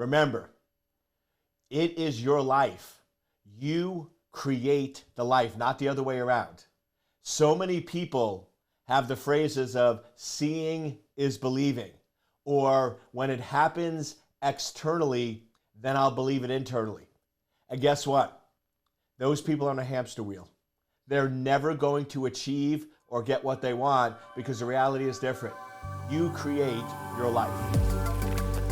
Remember, it is your life. You create the life, not the other way around. So many people have the phrases of seeing is believing, or when it happens externally, then I'll believe it internally. And guess what? Those people are on a hamster wheel. They're never going to achieve or get what they want because the reality is different. You create your life.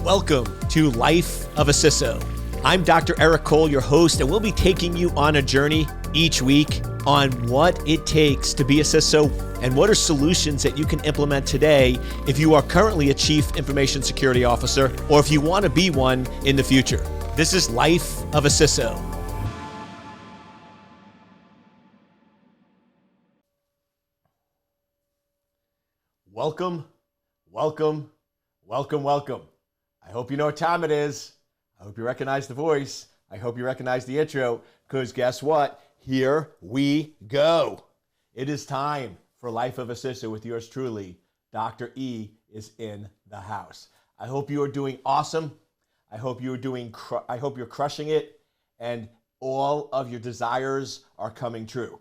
Welcome to Life of a CISO. I'm Dr. Eric Cole, your host, and we'll be taking you on a journey each week on what it takes to be a CISO and what are solutions that you can implement today if you are currently a Chief Information Security Officer or if you want to be one in the future. This is Life of a CISO. Welcome, welcome, welcome, welcome. I hope you know what time it is. I hope you recognize the voice. I hope you recognize the intro, because guess what? Here we go. It is time for Life of a CISO with yours truly. Dr. E is in the house. I hope you are doing awesome. I hope you're crushing it, and all of your desires are coming true.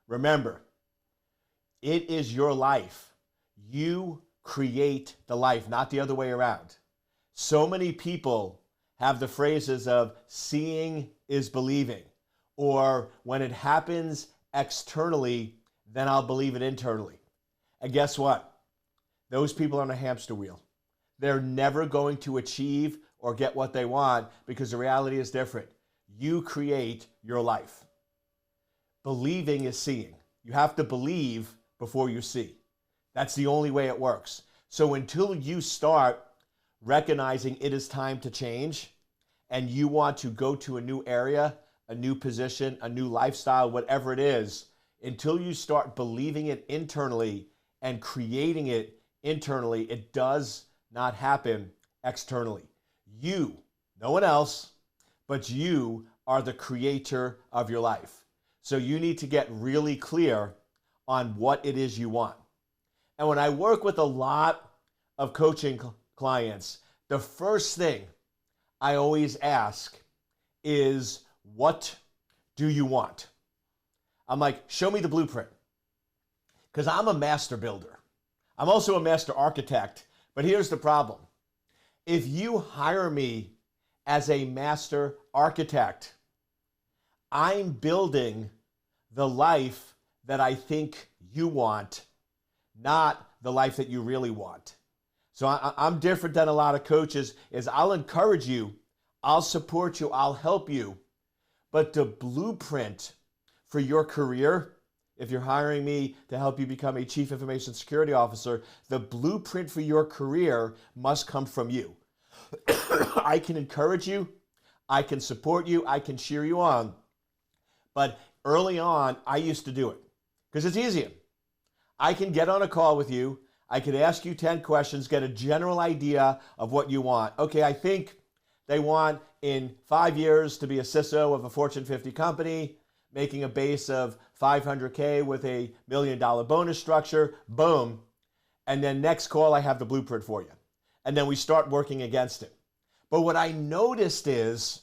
Remember, it is your life. You create the life, not the other way around. So many people have the phrases of seeing is believing, or when it happens externally, then I'll believe it internally. And guess what? Those people are on a hamster wheel. They're never going to achieve or get what they want because the reality is different. You create your life. Believing is seeing. You have to believe before you see. That's the only way it works. So until you start recognizing it is time to change and you want to go to a new area, a new position, a new lifestyle, whatever it is, until you start believing it internally and creating it internally, it does not happen externally. You, no one else, but you are the creator of your life. So you need to get really clear on what it is you want. And when I work with a lot of coaching clients, the first thing I always ask is, what do you want? I'm like, show me the blueprint. Because I'm a master builder. I'm also a master architect. But here's the problem. If you hire me as a master architect, I'm building the life that I think you want, not the life that you really want. So I'm different than a lot of coaches, is I'll encourage you, I'll support you, I'll help you. But the blueprint for your career, if you're hiring me to help you become a Chief Information Security Officer, the blueprint for your career must come from you. I can encourage you, I can support you, I can cheer you on. But early on, I used to do it because it's easier. I can get on a call with you. I could ask you 10 questions, get a general idea of what you want. Okay, I think they want in 5 years to be a CISO of a Fortune 50 company, making a base of $500K with a $1 million bonus structure. Boom. And then next call, I have the blueprint for you. And then we start working against it. But what I noticed is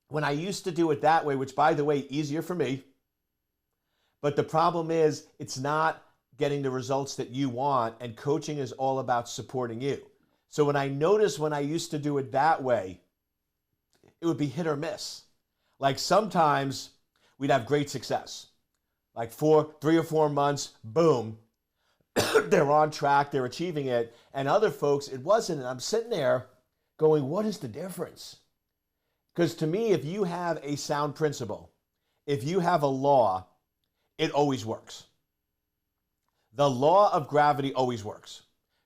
when I used to do it that way, which by the way, easier for me, but the problem is it's not getting the results that you want, and coaching is all about supporting you. So when I noticed when I used to do it that way, it would be hit or miss. Like sometimes we'd have great success. Like 3 or 4 months, boom, they're on track, they're achieving it. And other folks, it wasn't. And I'm sitting there going, what is the difference? Because to me, if you have a sound principle, if you have a law, it always works. The law of gravity always works.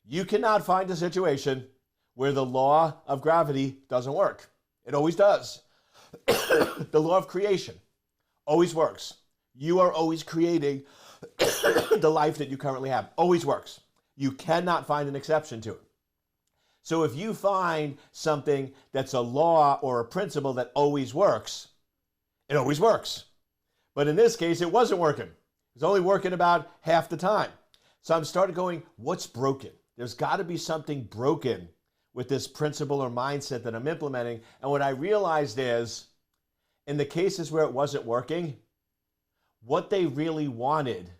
You cannot find a situation where the law of gravity doesn't work. It always does. The law of creation always works. You are always creating the life that you currently have. Always works. You cannot find an exception to it. So if you find something that's a law or a principle that always works, it always works. But in this case, it wasn't working. It was only working about half the time. So I'm started going, what's broken? There's got to be something broken with this principle or mindset that I'm implementing. And what I realized is, in the cases where it wasn't working, what they really wanted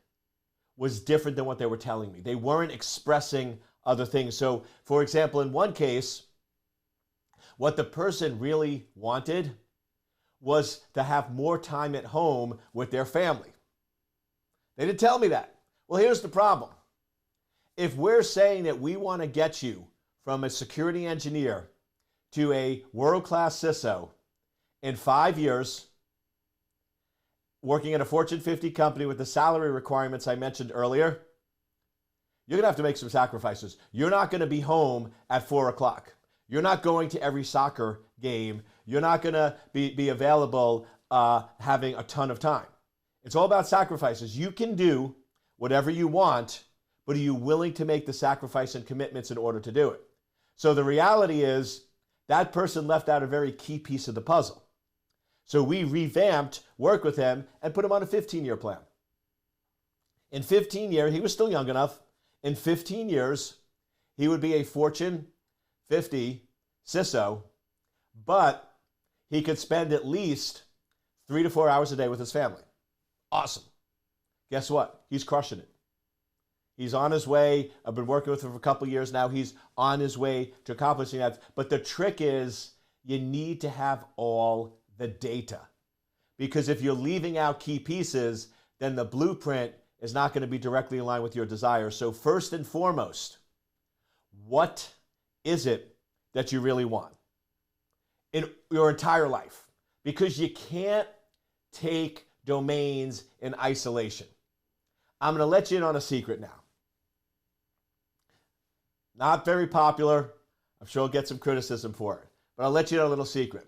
was different than what they were telling me. They weren't expressing other things. So, for example, in one case, what the person really wanted was to have more time at home with their family. They didn't tell me that. Well, here's the problem. If we're saying that we want to get you from a security engineer to a world-class CISO in 5 years, working at a Fortune 50 company with the salary requirements I mentioned earlier, you're going to have to make some sacrifices. You're not going to be home at 4 o'clock. You're not going to every soccer game. You're not going to be available having a ton of time. It's all about sacrifices. You can do whatever you want, but are you willing to make the sacrifice and commitments in order to do it? So the reality is that person left out a very key piece of the puzzle. So we revamped, worked with him, and put him on a 15-year plan. In 15 years, he was still young enough. In 15 years, he would be a Fortune 50 CISO, but he could spend at least 3 to 4 hours a day with his family. Awesome. Guess what? He's crushing it. He's on his way. I've been working with him for a couple of years now. He's on his way to accomplishing that. But the trick is you need to have all the data. Because if you're leaving out key pieces, then the blueprint is not going to be directly aligned with your desires. So first and foremost, what is it that you really want in your entire life? Because you can't take domains in isolation. I'm going to let you in on a secret now. Not very popular. I'm sure I'll get some criticism for it. But I'll let you know a little secret.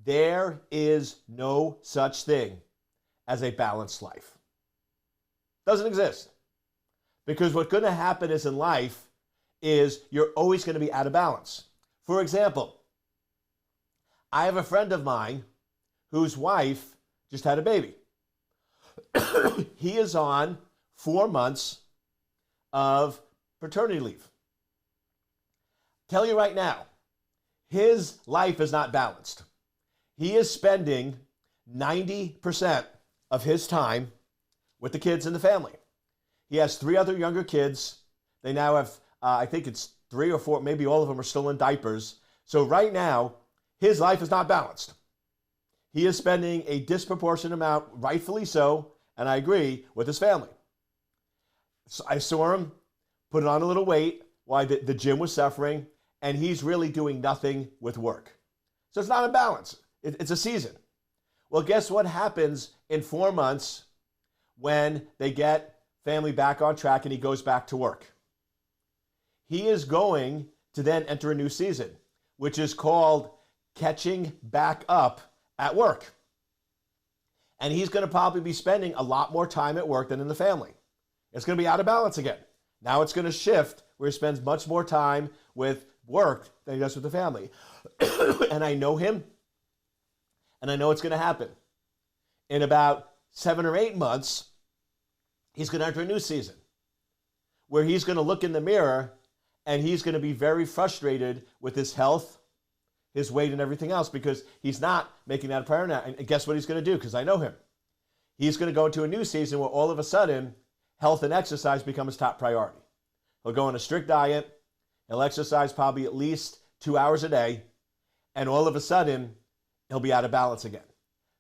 There is no such thing as a balanced life. Doesn't exist. Because what's going to happen is in life is you're always going to be out of balance. For example, I have a friend of mine whose wife just had a baby. He is on 4 months of paternity leave. Tell you right now, his life is not balanced. He is spending 90% of his time with the kids and the family. He has 3 other younger kids. They now have, I think it's 3 or 4, maybe all of them are still in diapers. So right now, his life is not balanced. He is spending a disproportionate amount, rightfully so, and I agree, with his family. So I saw him put on a little weight while the gym was suffering, and he's really doing nothing with work. So it's not a balance. It's a season. Well, guess what happens in 4 months when they get family back on track and he goes back to work? He is going to then enter a new season, which is called catching back up at work. And he's going to probably be spending a lot more time at work than in the family. It's going to be out of balance again. Now it's going to shift where he spends much more time with work than he does with the family. And I know him, and I know it's going to happen. In about 7 or 8 months, he's going to enter a new season where he's going to look in the mirror and he's going to be very frustrated with his health, his weight, and everything else because he's not making that a priority. And guess what he's going to do? Because I know him. He's going to go into a new season where all of a sudden health and exercise become his top priority. He'll go on a strict diet. He'll exercise probably at least 2 hours a day. And all of a sudden, he'll be out of balance again.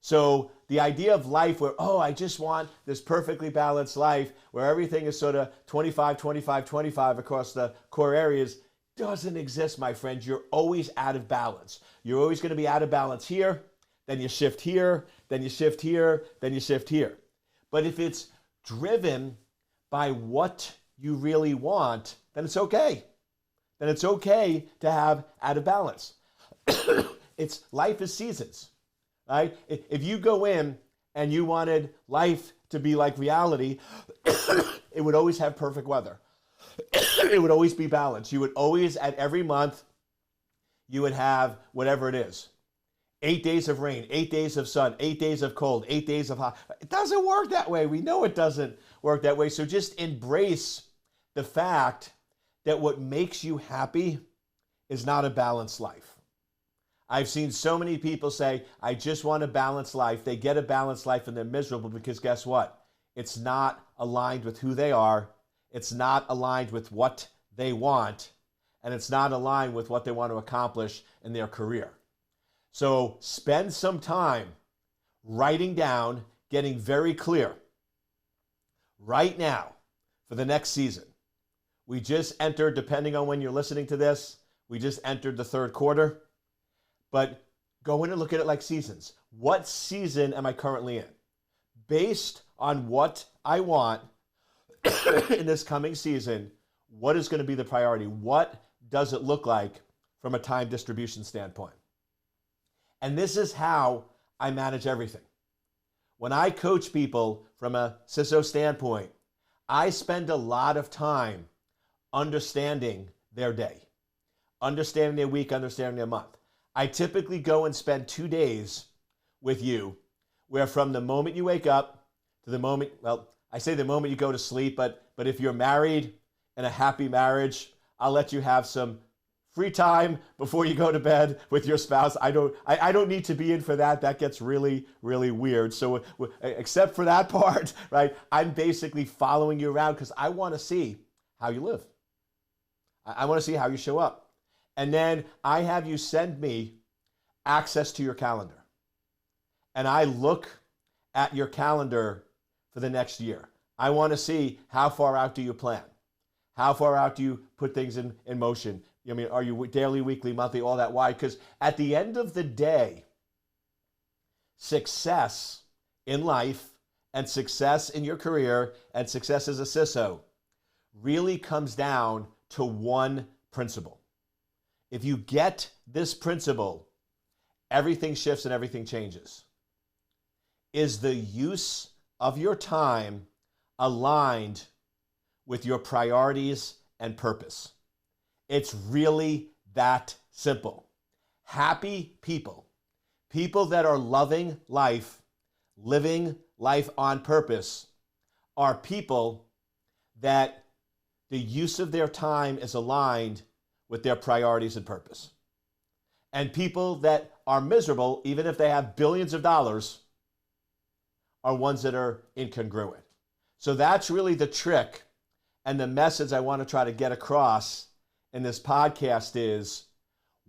So the idea of life where, oh, I just want this perfectly balanced life where everything is sort of 25, 25, 25 across the core areas doesn't exist, my friend. You're always out of balance. You're always going to be out of balance here, then you shift here, then you shift here, then you shift here. But if it's driven by what you really want, then it's okay. Then it's okay to have out of balance. Life is seasons, right? If you go in and you wanted life to be like reality, it would always have perfect weather. It would always be balanced. You would always, at every month, you would have whatever it is. 8 days of rain, 8 days of sun, 8 days of cold, 8 days of hot. It doesn't work that way. We know it doesn't work that way. So just embrace the fact that what makes you happy is not a balanced life. I've seen so many people say, I just want a balanced life. They get a balanced life and they're miserable because guess what? It's not aligned with who they are. It's not aligned with what they want. And it's not aligned with what they want to accomplish in their career. So spend some time writing down, getting very clear. Right now, for the next season, we just entered, depending on when you're listening to this, we just entered the third quarter. But go in and look at it like seasons. What season am I currently in? Based on what I want in this coming season, what is going to be the priority? What does it look like from a time distribution standpoint? And this is how I manage everything. When I coach people from a CISO standpoint, I spend a lot of time understanding their day, understanding their week, understanding their month. I typically go and spend 2 days with you where from the moment you wake up to the moment, well, I say the moment you go to sleep, but if you're married in a happy marriage, I'll let you have some free time before you go to bed with your spouse. I don't need to be in for that. That gets really, really weird. So except for that part, right, I'm basically following you around because I want to see how you live. I want to see how you show up. And then I have you send me access to your calendar. And I look at your calendar for the next year. I want to see how far out do you plan? How far out do you put things in motion? I mean, are you daily, weekly, monthly, all that? Why? Because at the end of the day, success in life and success in your career and success as a CISO really comes down to one principle. If you get this principle, everything shifts and everything changes. Is the use of your time aligned with your priorities and purpose? It's really that simple. Happy people, people that are loving life, living life on purpose, are people that the use of their time is aligned with their priorities and purpose. And people that are miserable, even if they have billions of dollars, are ones that are incongruent. So that's really the trick and the message I want to try to get across in this podcast is,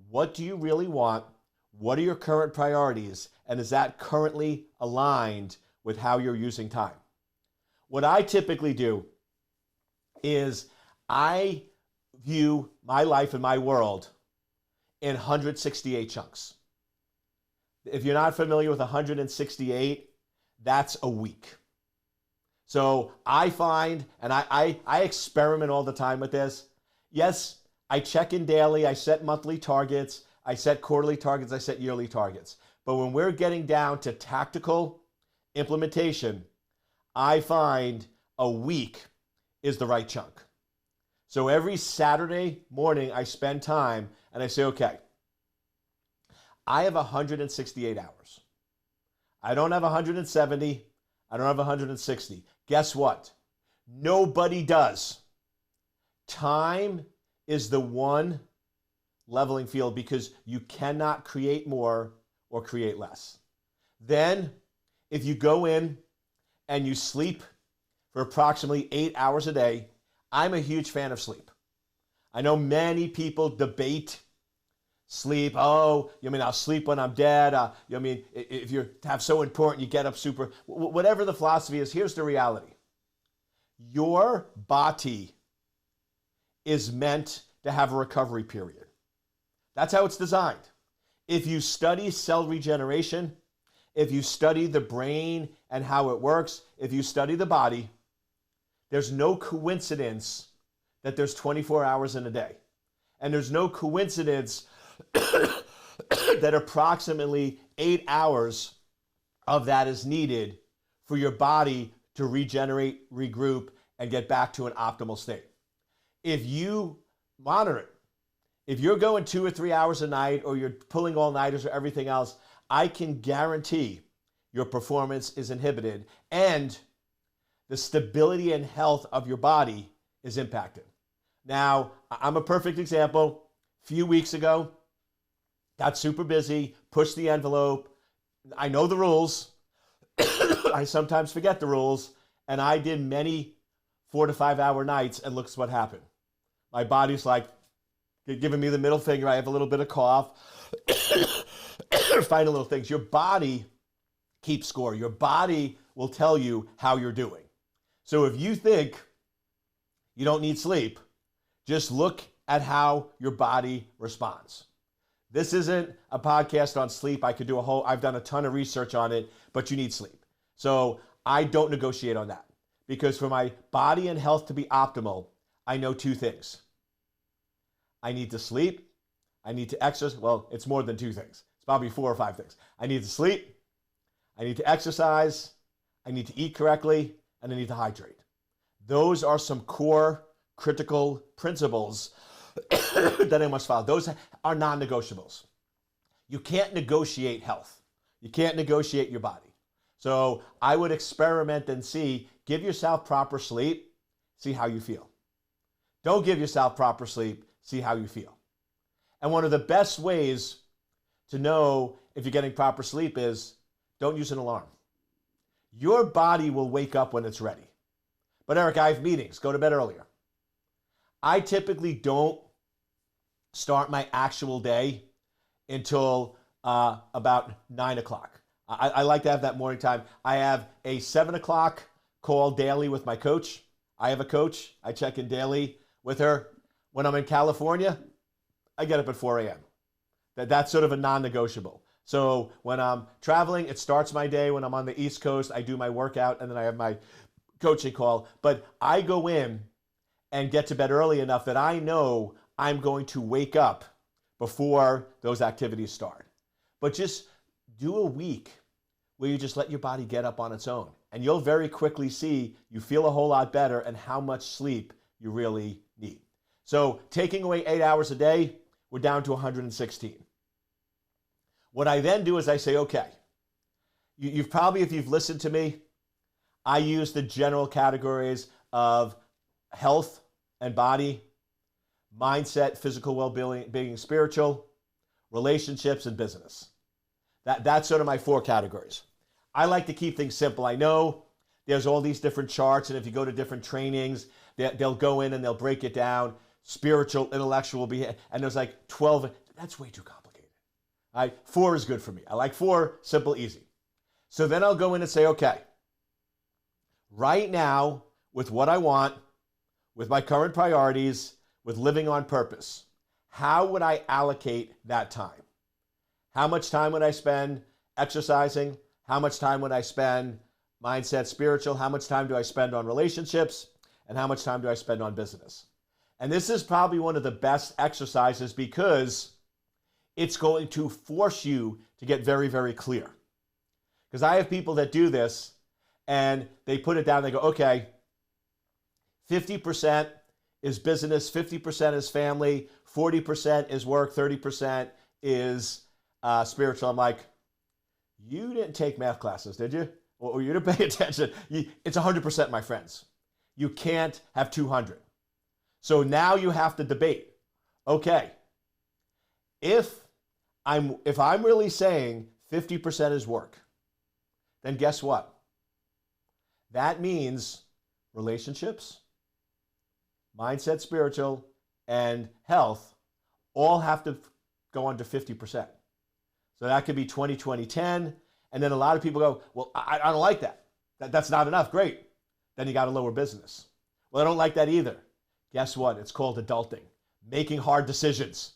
what do you really want? What are your current priorities? And is that currently aligned with how you're using time? What I typically do is I view my life and my world in 168 chunks. If you're not familiar with 168, that's a week. So I find, and I experiment all the time with this. Yes, I check in daily, I set monthly targets, I set quarterly targets, I set yearly targets. But when we're getting down to tactical implementation, I find a week is the right chunk. So every Saturday morning, I spend time and I say, okay, I have 168 hours. I don't have 170. I don't have 160. Guess what? Nobody does. Time is the one leveling field because you cannot create more or create less. Then, if you go in and you sleep for approximately 8 hours a day, I'm a huge fan of sleep. I know many people debate sleep. Oh, you mean I'll sleep when I'm dead? You mean if you have so important, you get up super. Whatever the philosophy is, here's the reality. Your body is meant to have a recovery period. That's how it's designed. If you study cell regeneration, if you study the brain and how it works, if you study the body, there's no coincidence that there's 24 hours in a day. And there's no coincidence that approximately 8 hours of that is needed for your body to regenerate, regroup, and get back to an optimal state. If you monitor it, if you're going 2 or 3 hours a night or you're pulling all-nighters or everything else, I can guarantee your performance is inhibited and the stability and health of your body is impacted. Now, I'm a perfect example. few weeks ago, got super busy, pushed the envelope. I know the rules. I sometimes forget the rules. And I did many 4 to 5 hour nights, and look what happened. My body's like giving me the middle finger. I have a little bit of cough. Find little things. Your body keeps score. Your body will tell you how you're doing. So if you think you don't need sleep, just look at how your body responds. This isn't a podcast on sleep. I've done a ton of research on it, but you need sleep. So I don't negotiate on that, because for my body and health to be optimal, I know 2 things. I need to sleep. I need to exercise. Well, it's more than 2 things. It's probably 4 or 5 things. I need to sleep. I need to exercise. I need to eat correctly, and I need to hydrate. Those are some core critical principles that I must follow. Those are non-negotiables. You can't negotiate health. You can't negotiate your body. So I would experiment and see, give yourself proper sleep, see how you feel. Don't give yourself proper sleep, see how you feel. And one of the best ways to know if you're getting proper sleep is don't use an alarm. Your body will wake up when it's ready. But Eric, I have meetings, go to bed earlier. I typically don't start my actual day until about 9 o'clock. I like to have that morning time. I have a 7 o'clock call daily with my coach. I have a coach. I check in daily with her. When I'm in California, I get up at 4 a.m. That's sort of a non-negotiable. So when I'm traveling, it starts my day. When I'm on the East Coast, I do my workout, and then I have my coaching call. But I go in and get to bed early enough that I know I'm going to wake up before those activities start. But just do a week where you just let your body get up on its own, and you'll very quickly see you feel a whole lot better and how much sleep you really need. So taking away 8 hours a day, we're down to 116. What I then do is I say, okay, you've probably, if you've listened to me, I use the general categories of health and body, mindset, physical well-being, being spiritual, relationships, and business. That's sort of my 4 categories. I like to keep things simple. I know there's all these different charts, and if you go to different trainings, they'll go in and they'll break it down, spiritual, intellectual, and there's like 12. That's way too complicated. 4 is good for me. I like 4, simple, easy. So then I'll go in and say, okay, right now, with what I want, with my current priorities, with living on purpose, how would I allocate that time? How much time would I spend exercising? How much time would I spend mindset, spiritual? How much time do I spend on relationships? And how much time do I spend on business? And this is probably one of the best exercises because it's going to force you to get very, very clear. Because I have people that do this and they put it down and they go, okay, 50% is business, 50% is family, 40% is work, 30% is spiritual. I'm like, you didn't take math classes, did you? Or you didn't pay attention. It's 100%, my friends. You can't have 200. So now you have to debate. Okay, if I'm really saying 50% is work, then guess what? That means relationships, mindset, spiritual, and health all have to go under 50%. So that could be 20, 20, 10. And then a lot of people go, well, I don't like that. That's not enough. Great. Then you got to lower business. Well, I don't like that either. Guess what? It's called adulting, making hard decisions.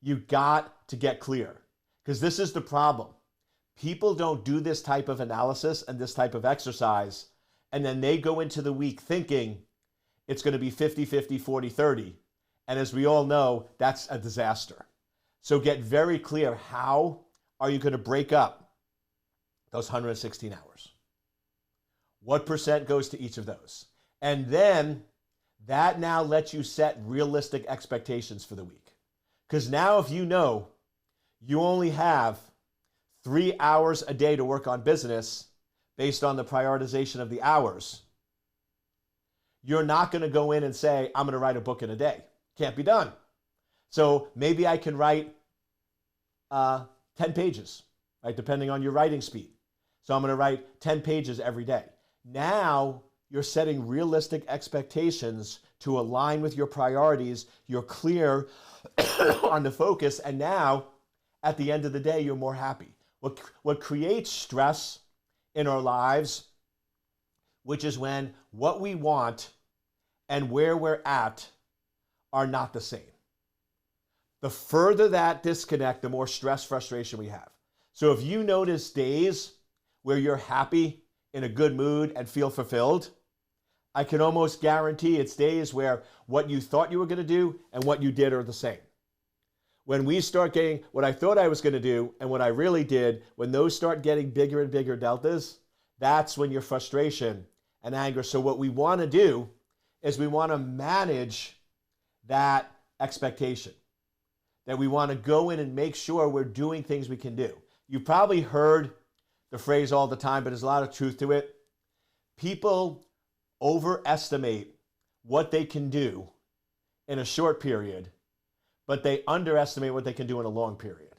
You got to get clear because this is the problem. People don't do this type of analysis and this type of exercise, and then they go into the week thinking it's going to be 50-50, 40-30. And as we all know, that's a disaster. So get very clear, how are you going to break up those 116 hours? What percent goes to each of those? And then that now lets you set realistic expectations for the week. Because now if you know you only have 3 hours a day to work on business based on the prioritization of the hours, you're not going to go in and say, I'm going to write a book in a day. Can't be done. So maybe I can write 10 pages, right? Depending on your writing speed. So I'm going to write 10 pages every day. Now you're setting realistic expectations to align with your priorities. You're clear on the focus. And now at the end of the day, you're more happy. What creates stress in our lives, which is when what we want and where we're at are not the same. The further that disconnect, the more stress, frustration we have. So if you notice days where you're happy, in a good mood, and feel fulfilled, I can almost guarantee it's days where what you thought you were going to do and what you did are the same. When we start getting what I thought I was going to do and what I really did, when those start getting bigger and bigger deltas, that's when your frustration and anger. So what we want to do is we want to manage that expectation, that we want to go in and make sure we're doing things we can do. You've probably heard the phrase all the time, but there's a lot of truth to it. People overestimate what they can do in a short period, but they underestimate what they can do in a long period.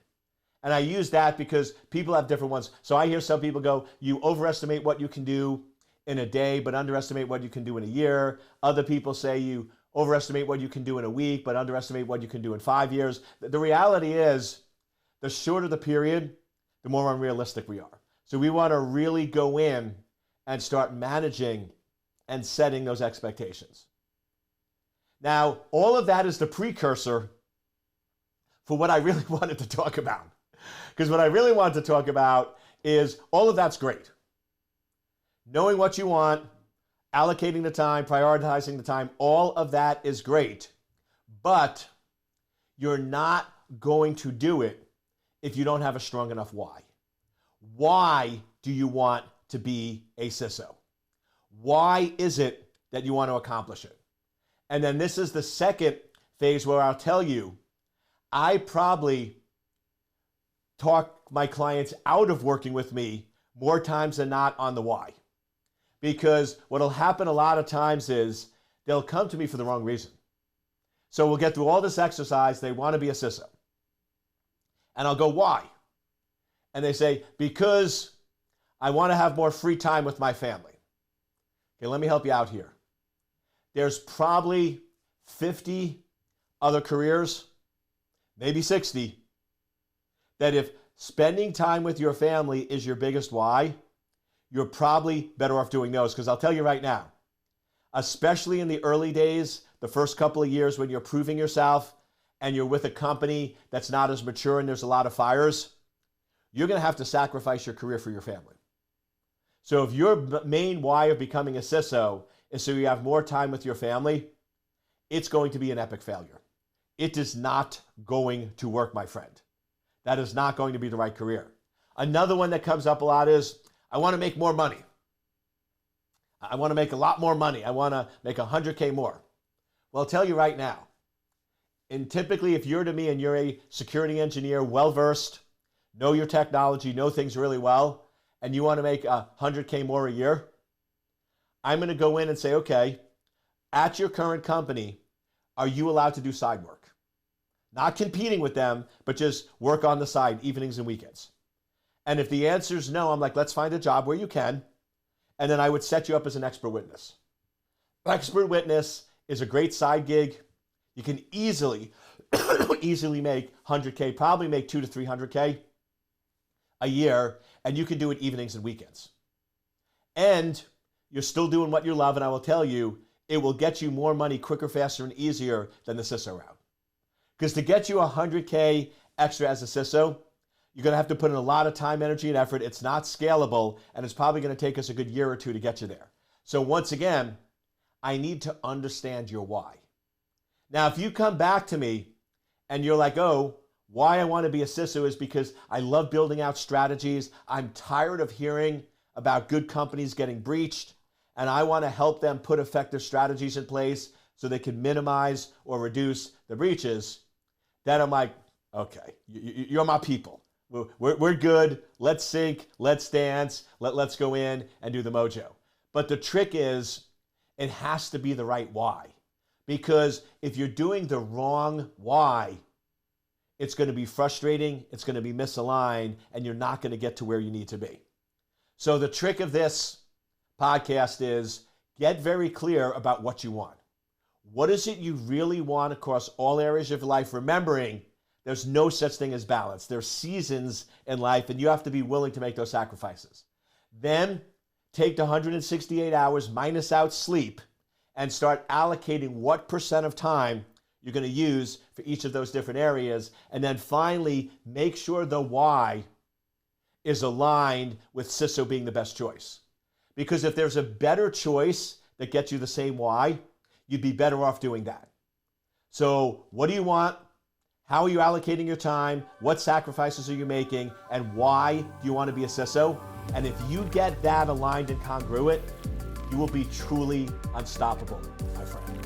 And I use that because people have different ones. So I hear some people go, you overestimate what you can do in a day, but underestimate what you can do in a year. Other people say you overestimate what you can do in a week, but underestimate what you can do in 5 years. The reality is, the shorter the period, the more unrealistic we are. So we want to really go in and start managing and setting those expectations. Now, all of that is the precursor for what I really wanted to talk about. Because what I really wanted to talk about is all of that's great. Knowing what you want, allocating the time, prioritizing the time, all of that is great. But you're not going to do it if you don't have a strong enough why. Why do you want to be a CISO? Why is it that you want to accomplish it? And then this is the second phase where I'll tell you, I probably talk my clients out of working with me more times than not on the why. Because what'll happen a lot of times is they'll come to me for the wrong reason. So we'll get through all this exercise, they want to be a CISO. And I'll go, why? And they say, because I want to have more free time with my family. Okay, let me help you out here. There's probably 50 other careers, maybe 60, that if spending time with your family is your biggest why, you're probably better off doing those. Because I'll tell you right now, especially in the early days, the first couple of years when you're proving yourself and you're with a company that's not as mature and there's a lot of fires, you're going to have to sacrifice your career for your family. So if your main why of becoming a CISO is so you have more time with your family, it's going to be an epic failure. It is not going to work, my friend. That is not going to be the right career. Another one that comes up a lot is, I want to make more money. I want to make a lot more money. I want to make 100K more. Well, I'll tell you right now, and typically if you're to me and you're a security engineer, well-versed, know your technology, know things really well, and you want to make 100K more a year, I'm going to go in and say, okay, at your current company, are you allowed to do side work? Not competing with them, but just work on the side, evenings and weekends. And if the answer is no, I'm like, let's find a job where you can. And then I would set you up as an expert witness. Expert witness is a great side gig. You can easily make 100K, probably make 200 to 300K a year, and you can do it evenings and weekends. And you're still doing what you love, and I will tell you, it will get you more money quicker, faster, and easier than the CISO route. Because to get you 100K extra as a CISO, you're going to have to put in a lot of time, energy, and effort. It's not scalable, and it's probably going to take us a good year or two to get you there. So once again, I need to understand your why. Now, if you come back to me and you're like, oh, why I want to be a CISO is because I love building out strategies. I'm tired of hearing about good companies getting breached, and I want to help them put effective strategies in place so they can minimize or reduce the breaches. Then I'm like, okay, you're my people. We're good. Let's sync. Let's dance. Let's go in and do the mojo. But the trick is, it has to be the right why. Because if you're doing the wrong why, it's going to be frustrating, it's going to be misaligned, and you're not going to get to where you need to be. So the trick of this podcast is get very clear about what you want. What is it you really want across all areas of life? Remembering there's no such thing as balance. There's seasons in life, and you have to be willing to make those sacrifices. Then take the 168 hours, minus out sleep, and start allocating what percent of time you're going to use for each of those different areas. And then finally, make sure the why is aligned with CISO being the best choice. Because if there's a better choice that gets you the same why, you'd be better off doing that. So what do you want? How are you allocating your time? What sacrifices are you making? And why do you want to be a CISO? And if you get that aligned and congruent, you will be truly unstoppable, my friend.